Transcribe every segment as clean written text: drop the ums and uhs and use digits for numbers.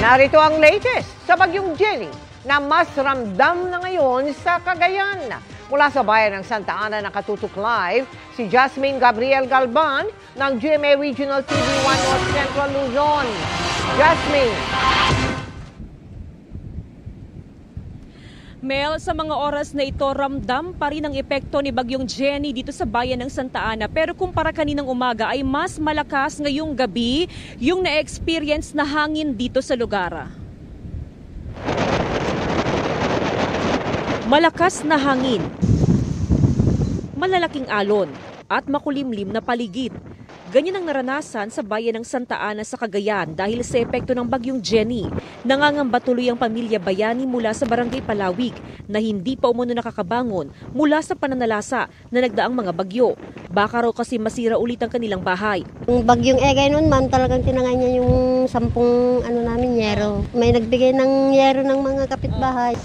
Narito ang latest sa Bagyong Jenny na mas ramdam na ngayon sa Cagayan. Mula sa bayan ng Santa Ana nakatutok live si Jasmine Gabriel Galban ng GMA Regional TV 1 North Central Luzon. Jasmine. Mel, sa mga oras na ito, ramdam pa rin ang epekto ni Bagyong Jenny dito sa bayan ng Santa Ana. Pero kumpara kaninang umaga ay mas malakas ngayong gabi yung na-experience na hangin dito sa lugar. Malakas na hangin, malalaking alon at makulimlim na paligid. Ganyan ang naranasan sa bayan ng Santa Ana sa Cagayan dahil sa epekto ng Bagyong Jenny. Nangangamba tuloy ang pamilya Bayani mula sa Barangay Palawig na hindi pa umano nakakabangon mula sa pananalasa na nagdaang mga bagyo. Baka raw kasi masira ulit ang kanilang bahay. Yung Bagyong Egay noon, ma'am, talagang tinangay niya yung 10 yero. May nagbigay ng yero ng mga kapitbahay.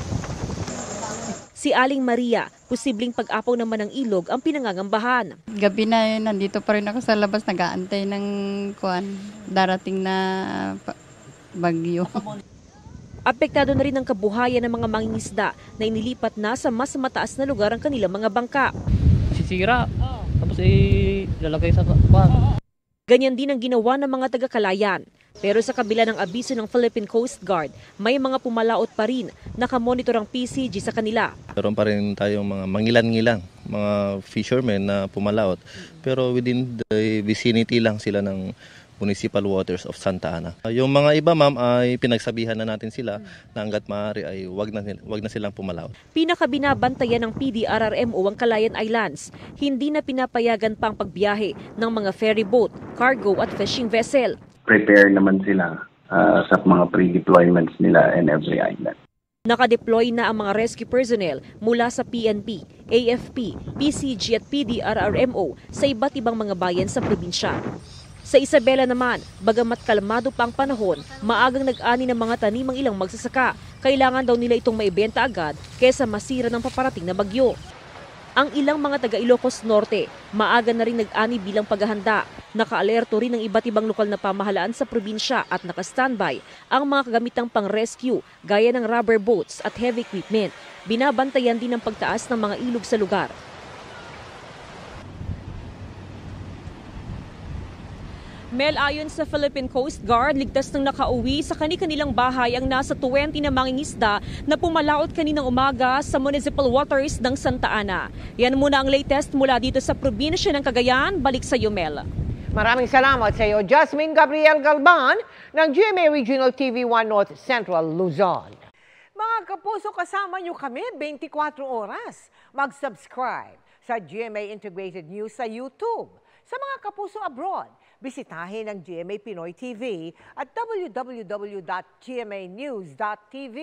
Si Aling Maria, posibleng pag-apaw naman ng ilog ang pinangangambahan. Gabi na nandito pa rin ako sa labas, nag-aantay ng darating na bagyo. Apektado na rin ang kabuhayan ng mga mangingisda na inilipat na sa mas mataas na lugar ang kanilang mga bangka. Sisira, tapos lalagay sa kwan. Ganyan din ang ginawa ng mga taga-Kalayan. Pero sa kabila ng abiso ng Philippine Coast Guard, may mga pumalaot pa rin. Nakamonitor ang PCG sa kanila. Meron pa rin tayong mga mangilan-ngilang, mga fishermen na pumalaot. Pero within the vicinity lang sila ng Municipal Waters of Santa Ana. Yung mga iba, ma'am, ay pinagsabihan na natin sila na hanggat maaari ay wag na silang pumalaot. Pinakabinabantayan ng PDRRMO ang Calayan Islands. Hindi na pinapayagan pang pagbiyahe ng mga ferry boat, cargo at fishing vessel. Prepare naman sila sa mga pre-deployments nila in every island. Nakadeploy na ang mga rescue personnel mula sa PNP, AFP, PCG at PDRRMO sa iba't ibang mga bayan sa probinsya. Sa Isabela naman, bagamat kalmado pa ang panahon, maagang nag-ani ng mga tanim ang ilang magsasaka. Kailangan daw nila itong maibenta agad kaysa masira ng paparating na bagyo. Ang ilang mga taga Ilocos Norte, maaga na rin nag-ani bilang paghahanda. Naka-alerto rin ng iba't ibang lokal na pamahalaan sa probinsya at naka-standby ang mga kagamitang pang-rescue gaya ng rubber boats at heavy equipment. Binabantayan din ang pagtaas ng mga ilog sa lugar. Mel, ayon sa Philippine Coast Guard, ligtas nang nakauwi sa kani-kanilang bahay ang nasa 20 na mangingisda na pumalaot kaninang umaga sa municipal waters ng Santa Ana. Yan muna ang latest mula dito sa probinsya ng Cagayan. Balik sa iyo, Mel. Maraming salamat sa iyo, Jasmine Gabriel Galban ng GMA Regional TV 1 North Central Luzon. Mga kapuso, kasama niyo kami 24 oras. Mag-subscribe sa GMA Integrated News sa YouTube. Sa mga kapuso abroad, bisitahin ang GMA Pinoy TV at www.gmanews.tv.